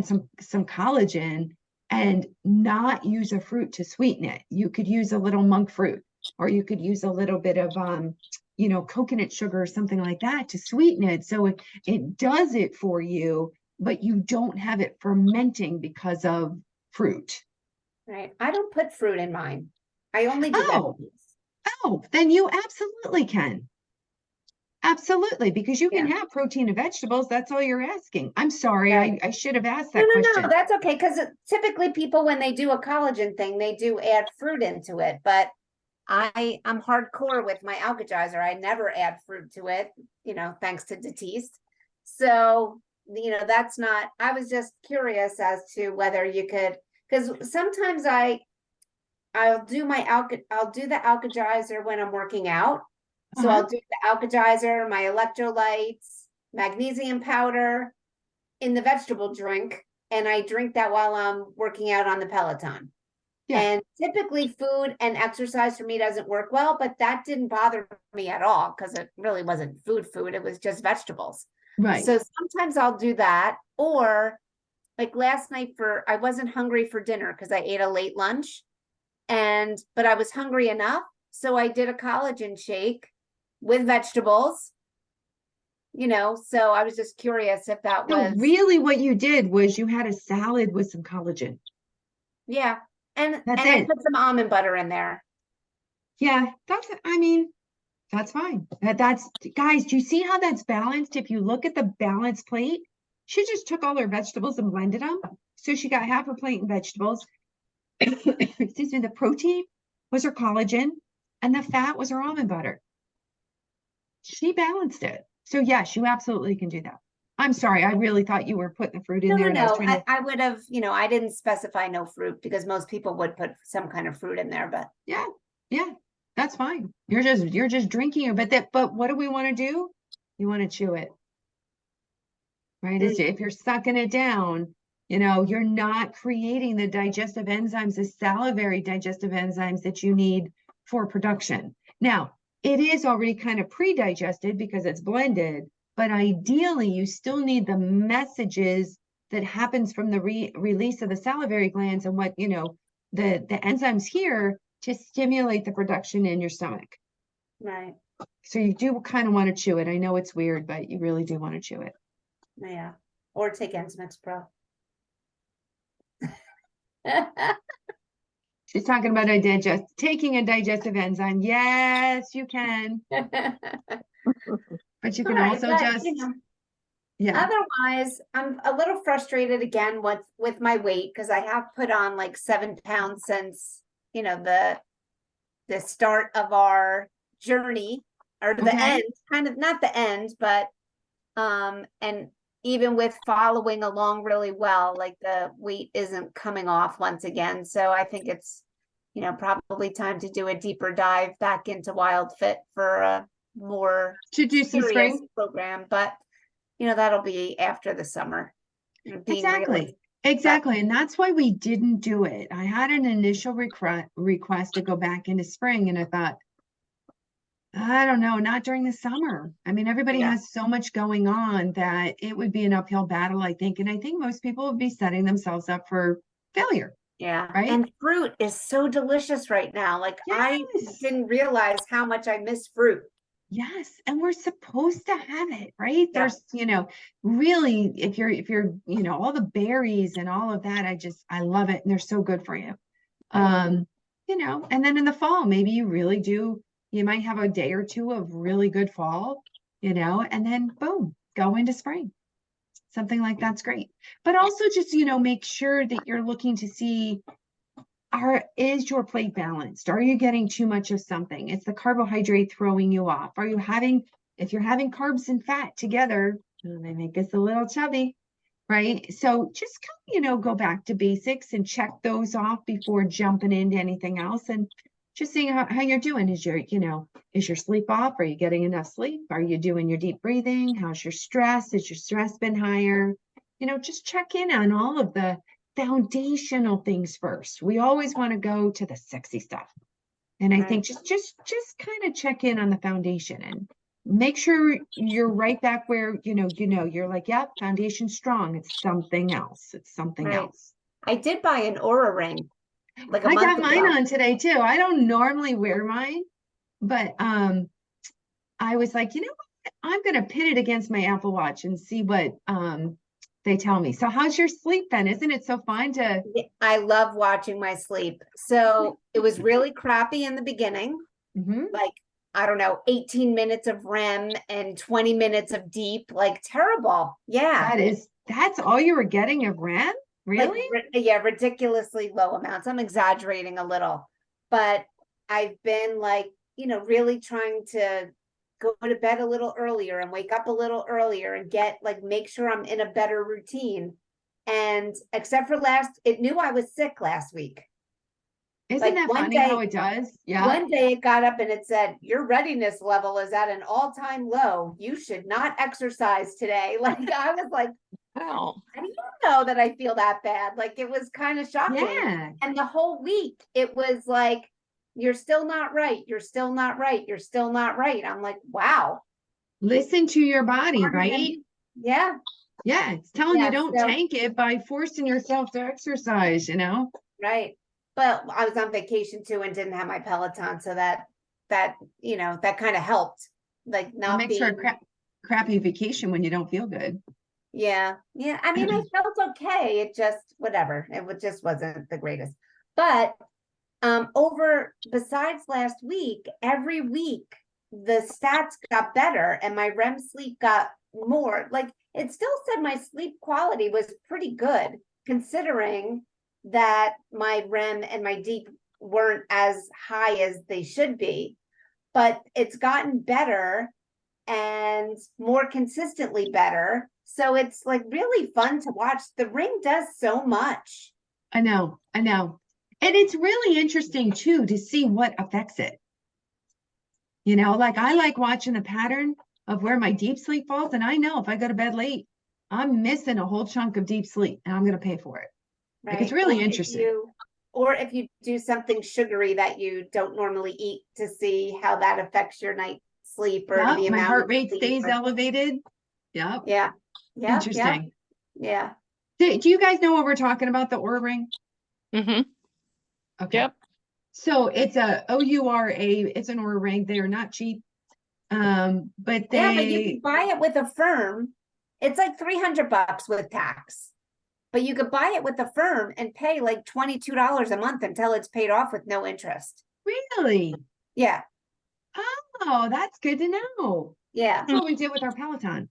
some collagen, and not use a fruit to sweeten it. You could use a little monk fruit, or you could use a little bit of coconut sugar or something like that to sweeten it. So it does it for you, but you don't have it fermenting because of fruit. Right. I don't put fruit in mine. I only do Oh. vegetables. Oh, then you absolutely can. Absolutely, because you can have protein and vegetables. That's all you're asking. I'm sorry, Right. I should have asked No, that no, question. no, that's okay. Because typically people, when they do a collagen thing, they do add fruit into it. But I'm hardcore with my Alka-Geyser. I never add fruit to it, thanks to Datiste. So, that's not, I was just curious as to whether you could, because sometimes I'll do the Alka-Geyser when I'm working out. So Uh-huh. I'll do the Alka-Geyser, my electrolytes, magnesium powder in the vegetable drink, and I drink that while I'm working out on the Peloton. Yeah. And typically food and exercise for me doesn't work well, but that didn't bother me at all because it really wasn't food. It was just vegetables. Right. So sometimes I'll do that, or like last night I wasn't hungry for dinner because I ate a late lunch, but I was hungry enough. So I did a collagen shake with vegetables, so I was just curious if that So was, really what you did was you had a salad with some collagen. yeah. And That's I it. put some almond butter in there. Yeah, that's fine. That's, guys, do you see how that's balanced? If you look at the balanced plate, she just took all her vegetables and blended them. So she got half her plate in vegetables. Excuse me, the protein was her collagen, and the fat was her almond butter. She balanced it. So yes, you absolutely can do that. I'm sorry, I really thought you were putting the fruit in there. And I was trying to, I would have, I didn't specify no fruit because most people would put some kind of fruit in there, but yeah, that's fine. You're just drinking it, but what do we want to do? You want to chew it, right? If you're sucking it down, you're not creating the digestive enzymes, the salivary digestive enzymes that you need for production. Now, it is already kind of pre-digested because it's blended, but ideally you still need the messages that happens from the release of the salivary glands and what, the enzymes here to stimulate the production in your stomach. right. So you do kind of want to chew it. I know it's weird, but you really do want to chew it. Yeah. Or take Enzymex Pro. She's talking about taking a digestive enzyme. Yes, you can, but you can Alright, also but, just, you know, yeah. otherwise, I'm a little frustrated again with my weight because I have put on like 7 pounds since, you know, the start of our journey or the Okay. end, kind of not the end, but and even with following along really well, like the weight isn't coming off once again. So I think it's, you know, probably time to do a deeper dive back into Wild Fit for a more To do some serious spring. program, but you know, that'll be after the summer. Being Exactly. realistic. Exactly. And that's why we didn't do it. I had an initial request to go back into spring, and I thought, I don't know, not during the summer. I mean, everybody Yeah. has so much going on that it would be an uphill battle, I think. And I think most people would be setting themselves up for failure, Yeah, right? and fruit is so delicious right now. Like I Yes. didn't realize how much I miss fruit. Yes, and we're supposed to have it, right? Yeah. There's, really, if you're, all the berries and all of that, I love it, and they're so good for you. And then in the fall, maybe you might have a day or two of really good fall, and then boom, go into spring. Something like that's great. But also just, make sure that you're looking to see, is your plate balanced? Are you getting too much of something? Is the carbohydrate throwing you off? If you're having carbs and fat together, they make us a little chubby, right? So just go back to basics and check those off before jumping into anything else, and just seeing how you're doing. Is your sleep off? Are you getting enough sleep? Are you doing your deep breathing? How's your stress? Has your stress been higher? Just check in on all of the foundational things first. We always want to go to the sexy stuff. And I think just kind of check in on the foundation and make sure you're right back where, you're like, yep, foundation's strong. It's something else. It's something Right. else. I did buy an Aura ring like a I month got mine ago. on today too. I don't normally wear mine, but I was like, you know what? I'm gonna pit it against my Apple Watch and see what they tell me. So how's your sleep then? Isn't it so fun to I love watching my sleep. So it was really crappy in the beginning, Mhm. like I don't know, 18 minutes of REM and 20 minutes of deep, like terrible. Yeah. That's all you were getting of REM? Like Really? yeah, ridiculously low amounts. I'm exaggerating a little, but I've been like, you know, really trying to go to bed a little earlier and wake up a little earlier and make sure I'm in a better routine. And except for it knew I was sick last week. Isn't Like that funny how it does? Yeah. one day it got up and it said, your readiness level is at an all-time low. You should not exercise today. Like I was like, Wow. how do you know that I feel that bad? Like it was kind of shocking. Yeah. And the whole week it was like, you're still not right. You're still not right. You're still not right. I'm like, wow. Listen to your body, Harder than- right? Yeah. Yeah, it's telling you Yeah, don't so- tank it by forcing yourself to exercise, Right. But I was on vacation too and didn't have my Peloton. So that kind of helped. Like It not makes for a being crappy vacation when you don't feel good. Yeah. Yeah. I mean, I felt okay. It just, whatever. Just wasn't the greatest. But besides last week, every week the stats got better and my REM sleep got more. Like it still said my sleep quality was pretty good considering that my REM and my deep weren't as high as they should be. But it's gotten better and more consistently better. So it's like really fun to watch. The ring does so much. I know. And it's really interesting too to see what affects it. Like I like watching the pattern of where my deep sleep falls. And I know if I go to bed late, I'm missing a whole chunk of deep sleep and I'm going to pay for it. Right. Like it's really interesting. Or if you do something sugary that you don't normally eat to see how that affects your night sleep or Yep, the my amount heart of rate sleep stays or- elevated. Yep. Yeah. Yeah. Interesting. Yeah. Do you guys know what we're talking about, the Oura ring? Mm-hmm. Okay. Yep. So it's a OURA, it's an Oura ring. They are not cheap. But Yeah, but you can buy it with a firm. It's like $300 with tax. but you could buy it with the firm and pay like $22 a month until it's paid off with no interest. Really? Yeah, Oh, that's good to know. yeah, That's what we did with our Peloton.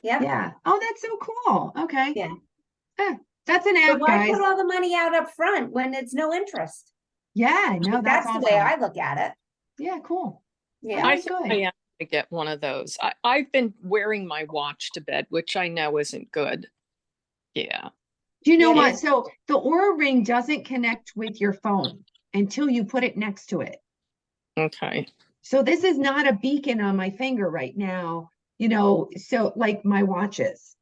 yeah, Yeah. Oh, that's so cool. Okay. yeah. That's an But app, why guys. put all the money out up front when it's no interest? Yeah, no, that's That's the way awesome. I look at it. Yeah, cool. Yeah. Very I think good. I am to get one of those. I've been wearing my watch to bed, which I know isn't good. Yeah. Do you know It what? is. So the Aura Ring doesn't connect with your phone until you put it next to it. Okay. So this is not a beacon on my finger right now, you know, so like my watches,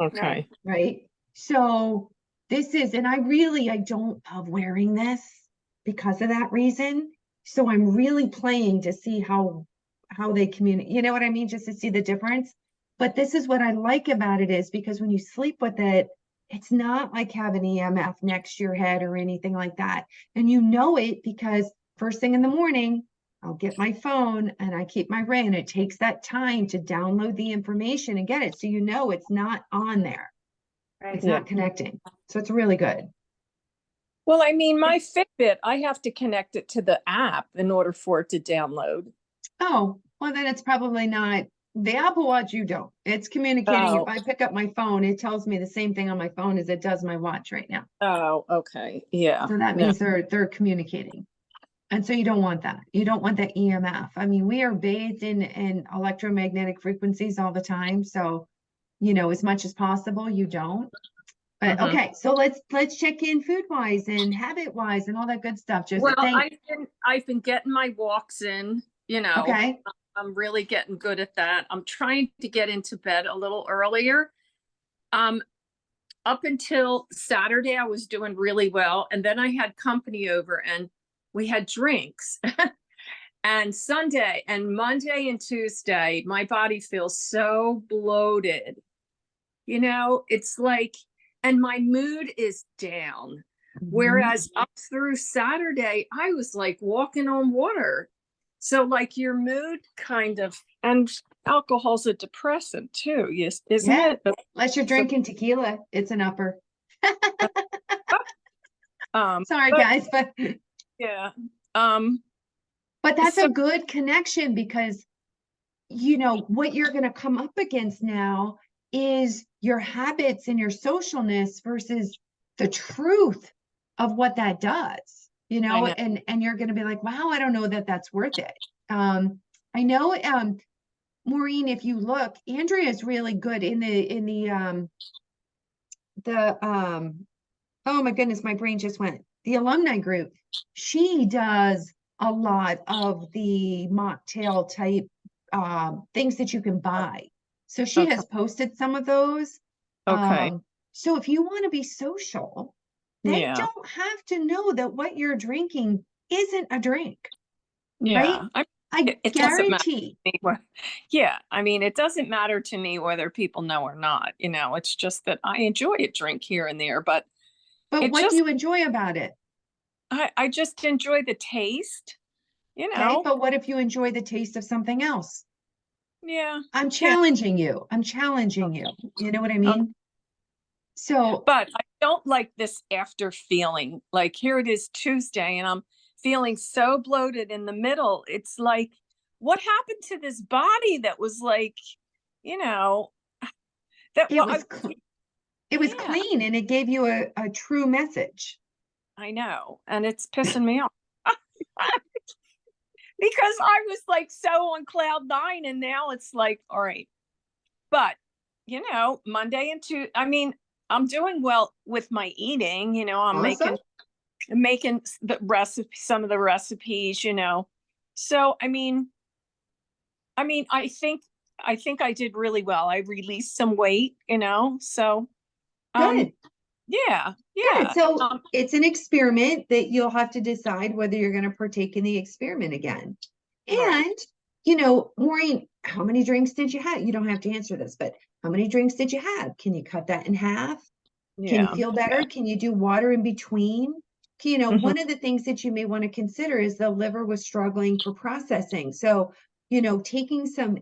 Okay. right? So this is, and I don't love wearing this because of that reason. So I'm really playing to see how they communicate, you know what I mean? Just to see the difference. But this is what I like about it is because when you sleep with it, it's not like having EMF next to your head or anything like that. And you know it because first thing in the morning, I'll get my phone and I keep my ring, and it takes that time to download the information and get it. So you know it's not on there. It's Right. Yeah. not connecting. So it's really good. Well, I mean, my Fitbit, I have to connect it to the app in order for it to download. Oh, well, then it's probably not the Apple Watch. You don't. It's communicating. Oh. If I pick up my phone, it tells me the same thing on my phone as it does my watch right now. Oh, okay. Yeah. So that No. means they're communicating. And so you don't want that. You don't want that EMF. I mean, we are bathed in electromagnetic frequencies all the time. So, you know, as much as possible, you don't. But Mhm. okay, so let's check in food wise and habit wise and all that good stuff. Just Well, I've been getting my walks in, you know. okay. I'm really getting good at that. I'm trying to get into bed a little earlier. Up until Saturday, I was doing really well. And then I had company over and we had drinks. And Sunday and Monday and Tuesday, my body feels so bloated. You know, it's like, and my mood is down. Whereas up through Saturday, I was like walking on water. So like your mood kind of, and alcohol's a depressant too, yes, isn't Yeah. it? But, Unless you're drinking tequila, it's an upper. Sorry, but- guys, but yeah. that's So- a good connection because you know what you're going to come up against now is your habits and your socialness versus the truth of what that does, you know, know. and you're going to be like, wow, I don't know that that's worth it. I know, Maureen, if you look, Andrea is really good in the oh my goodness, my brain just went. The alumni group, she does a lot of the mocktail type things that you can buy. So she Okay. has posted some of those. Okay. So if you want to be social, they Yeah. don't have to know that what you're drinking isn't a drink. Yeah. I It doesn't matter. guarantee. Yeah, I mean, it doesn't matter to me whether people know or not, you know, it's just that I enjoy a drink here and there, but But it what do just- you enjoy about it? I just enjoy the taste, you Okay, know. but what if you enjoy the taste of something else? Yeah, I'm challenging you. I'm challenging you. You know what I mean? So, but I don't like this after feeling. Like here it is Tuesday and I'm feeling so bloated in the middle. It's like, what happened to this body that was like, you know, that it was it was yeah. clean and it gave you a true message. I know, and it's pissing me off. Because I was like so on cloud nine and now it's like, all right. But, you know, Monday and Tuesday, I mean, I'm doing well with my eating, you know, I'm Awesome. making the recipe, some of the recipes, you know. So, I mean, I think I did really well. I released some weight, you know, so, Good. yeah. Good. So it's an experiment that you'll have to decide whether you're going to partake in the experiment again. Right. And, you know, Maureen, how many drinks did you have? You don't have to answer this, but how many drinks did you have? Can you cut that in half? Can you Yeah. feel better? Can you do water in between? You know, Mhm. one of the things that you may want to consider is the liver was struggling for processing. So, you know, taking some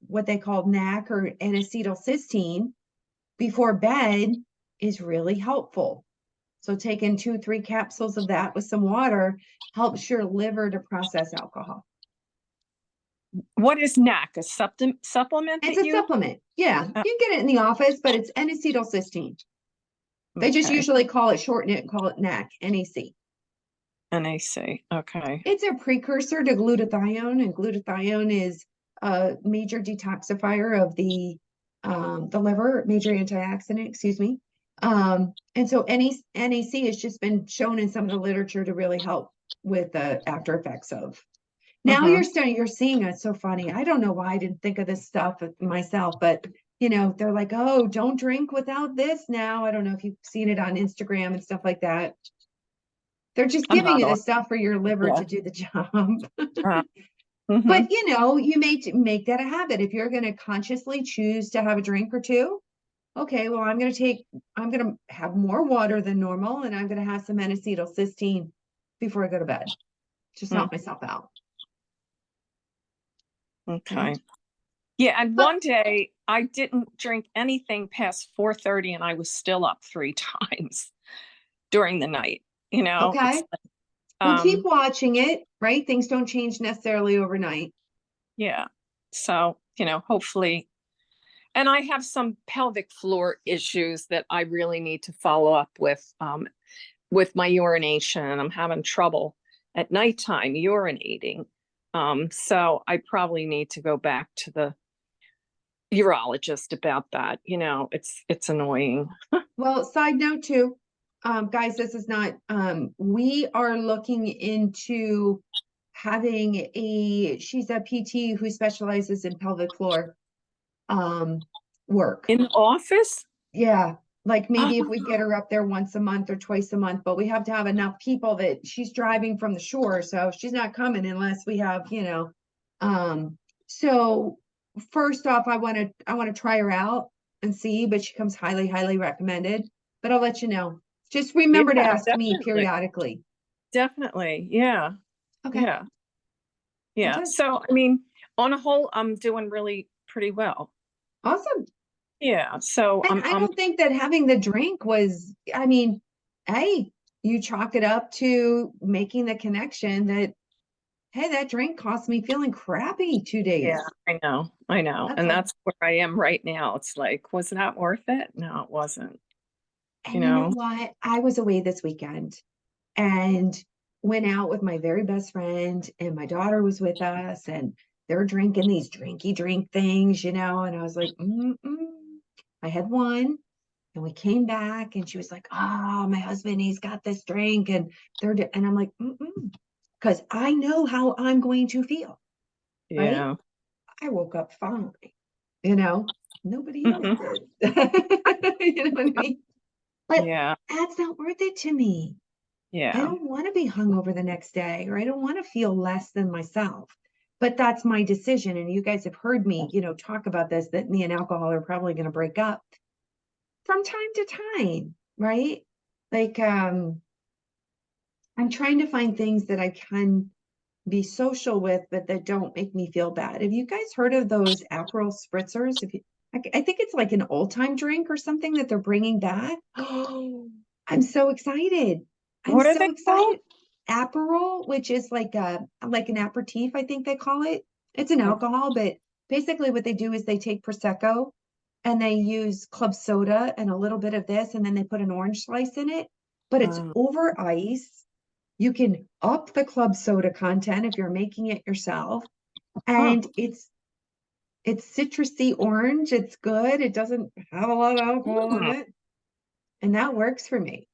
what they call NAC or N-acetylcysteine before bed is really helpful. So taking 2-3 capsules of that with some water helps your liver to process alcohol. What is NAC? A supplement It's that a you? supplement. Yeah, Oh. you can get it in the office, but it's N-acetylcysteine. They just Okay. usually shorten it and call it NAC, NAC. NAC. Okay. It's a precursor to glutathione, and glutathione is a major detoxifier of the liver, major antioxidant, excuse me. And so NAC has just been shown in some of the literature to really help with the after effects of. Now Mhm. you're seeing it. So funny. I don't know why I didn't think of this stuff myself, but you know, they're like, oh, don't drink without this now. I don't know if you've seen it on Instagram and stuff like that. They're just I'm giving not you the on. stuff for your liver Yeah. to do the job. Mhm. But you know, you may make that a habit. If you're going to consciously choose to have a drink or two, okay, well, I'm going to have more water than normal, and I'm going to have some N-acetylcysteine before I go to bed. Just help myself out. Okay. Yeah, and But- one day I didn't drink anything past 4:30 and I was still up 3 times during the night, you know? Okay. It's like, Well, keep watching it, right? Things don't change necessarily overnight. yeah. So, you know, hopefully. And I have some pelvic floor issues that I really need to follow up with my urination, and I'm having trouble at nighttime urinating. So I probably need to go back to the urologist about that. You know, it's annoying. Well, side note too, guys, this is not, we are looking into having she's a PT who specializes in pelvic floor, work. In the office? Yeah, like maybe if we Oh. get her up there once a month or twice a month, but we have to have enough people that she's driving from the shore, so she's not coming unless we have, you know. So first off, I want to try her out and see, but she comes highly recommended. But I'll let you know. Just remember to Yeah, ask me definitely. periodically. Definitely. Yeah. Okay. Yeah. Yeah. Okay. So, I mean, on a whole, I'm doing really pretty well. Awesome. Yeah. So And I don't think that having the drink was, I mean, hey, you chalk it up to making the connection that, hey, that drink cost me feeling crappy 2 days. yeah, I know. I know. That's And all. that's where I am right now. It's like, was that worth it? No, it wasn't. And You you know know? what? I was away this weekend and went out with my very best friend, and my daughter was with us, and they're drinking these drinky drink things, you know, and I was like, I had one. And we came back and she was like, oh, my husband, he's got this drink. And and I'm like, because I know how I'm going to feel, right? Yeah. I woke up fine, you know, nobody else Mhm. did. You know what I mean? But Yeah. that's not worth it to me. I Yeah. don't want to be hungover the next day, or I don't want to feel less than myself. But that's my decision. And you guys have heard me, you know, talk about this, that me and alcohol are probably going to break up from time to time, right? Like, I'm trying to find things that I can be social with, but that don't make me feel bad. Have you guys heard of those Aperol spritzers? If you, I think it's like an old time drink or something that they're bringing back. Oh, I'm so excited. I'm What are so they called? excited. Aperol, which is like an aperitif, I think they call it. It's an Okay. alcohol, but basically what they do is they take Prosecco and they use club soda and a little bit of this, and then they put an orange slice in it, but it's over ice. You can up the club soda content if you're making it yourself. And it's citrusy orange. It's good. It doesn't have a lot of alcohol in it. And that works for me,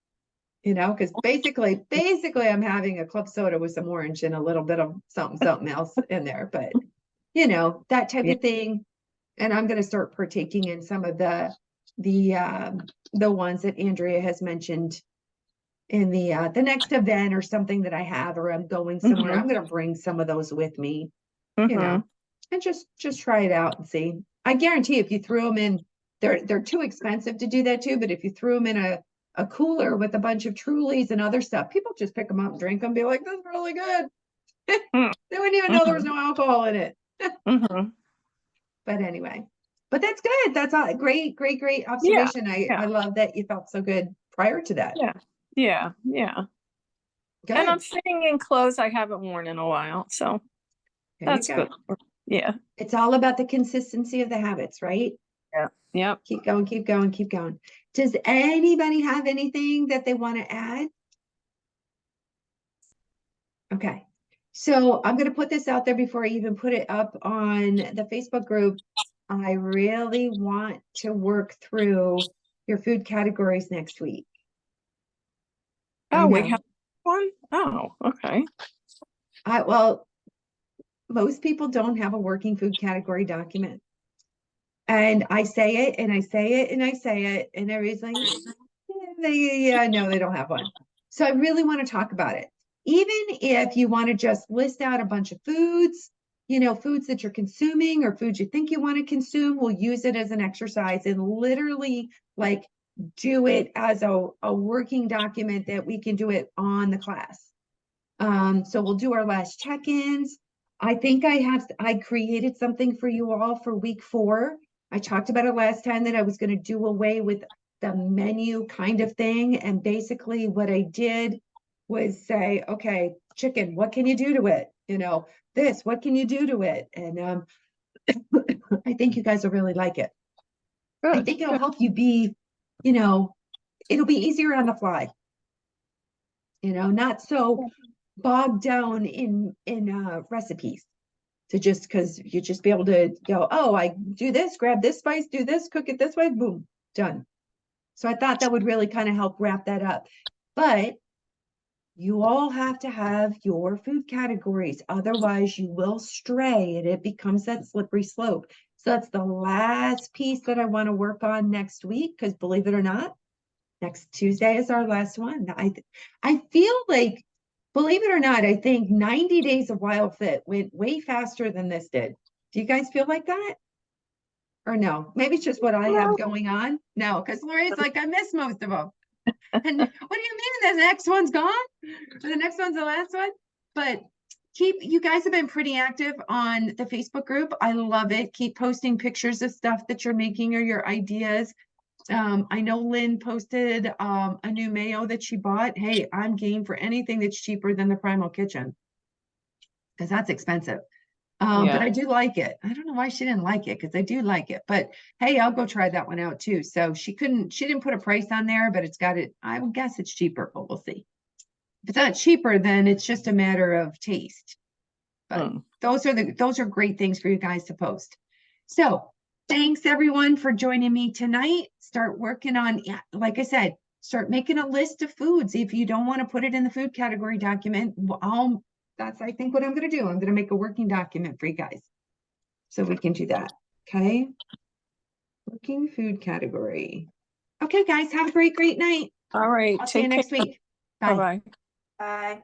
you know, because basically I'm having a club soda with some orange and a little bit of something else in there. But you know, that type Yeah. of thing. And I'm going to start partaking in some of the ones that Andrea has mentioned in the next event or something that I have, or I'm going somewhere. I'm going to bring some of those with me, you know, and just try it out and see. I guarantee if you threw them in, they're too expensive to do that too. But if you threw them in a cooler with a bunch of Trulies and other stuff, people just pick them up and drink them, be like, "This is really good." They wouldn't even know there was no alcohol in it. But anyway, But that's good. That's a great observation. I yeah. love that you felt so good prior to that. Yeah. And I'm Good. fitting in clothes I haven't worn in a while, so There you that's go. good. Yeah. It's all about the consistency of the habits, right? Yep. Keep going, keep going, keep going. Does anybody have anything that they want to add? Okay. So I'm going to put this out there before I even put it up on the Facebook group. I really want to work through your food categories next week. I Oh, we know. have one? Oh, okay. Well, most people don't have a working food category document. And I say it and I say it and I say it, and everybody's like, no, they don't have one. So I really want to talk about it. Even if you want to just list out a bunch of foods, foods that you're consuming or foods you think you want to consume, we'll use it as an exercise and literally like do it as a working document that we can do it on the class. So we'll do our last check-ins. I think I created something for you all for week 4. I talked about it last time that I was going to do away with the menu kind of thing. And basically what I did was say, okay, chicken, what can you do to it? This, what can you do to it? And I think you guys will really like it. I Good. think it'll help you be, it'll be easier on the fly. Not so bogged down in recipes. To just because you just be able to go, oh, I do this, grab this spice, do this, cook it this way, boom, done. So I thought that would really kind of help wrap that up. But you all have to have your food categories. Otherwise, you will stray and it becomes that slippery slope. So that's the last piece that I want to work on next week, because believe it or not, next Tuesday is our last one. I feel like, believe it or not, I think 90 Days of Wild Fit went way faster than this did. Do you guys feel like that? Or no? Maybe it's just what I have going on. No, because Lori's like, I miss most of them. And what do you mean the next one's gone? The next one's the last one? But you guys have been pretty active on the Facebook group. I love it. Keep posting pictures of stuff that you're making or your ideas. I know Lynn posted a new mayo that she bought. Hey, I'm game for anything that's cheaper than the Primal Kitchen, because that's expensive. But I do like it. I don't know why she didn't like it, because I do like it. But hey, I'll go try that one out too. So she didn't put a price on there, but I would guess it's cheaper, but we'll see. If it's not cheaper, then it's just a matter of taste. But those are great things for you guys to post. So thanks everyone for joining me tonight. Start working on, like I said, start making a list of foods. If you don't want to put it in the food category document, that's I think what I'm going to do. I'm going to make a working document for you guys so we can do that. Okay. Working food category. Okay, guys, have a great night. All right. I'll see you Take next care. week. Bye. Bye-bye. Bye.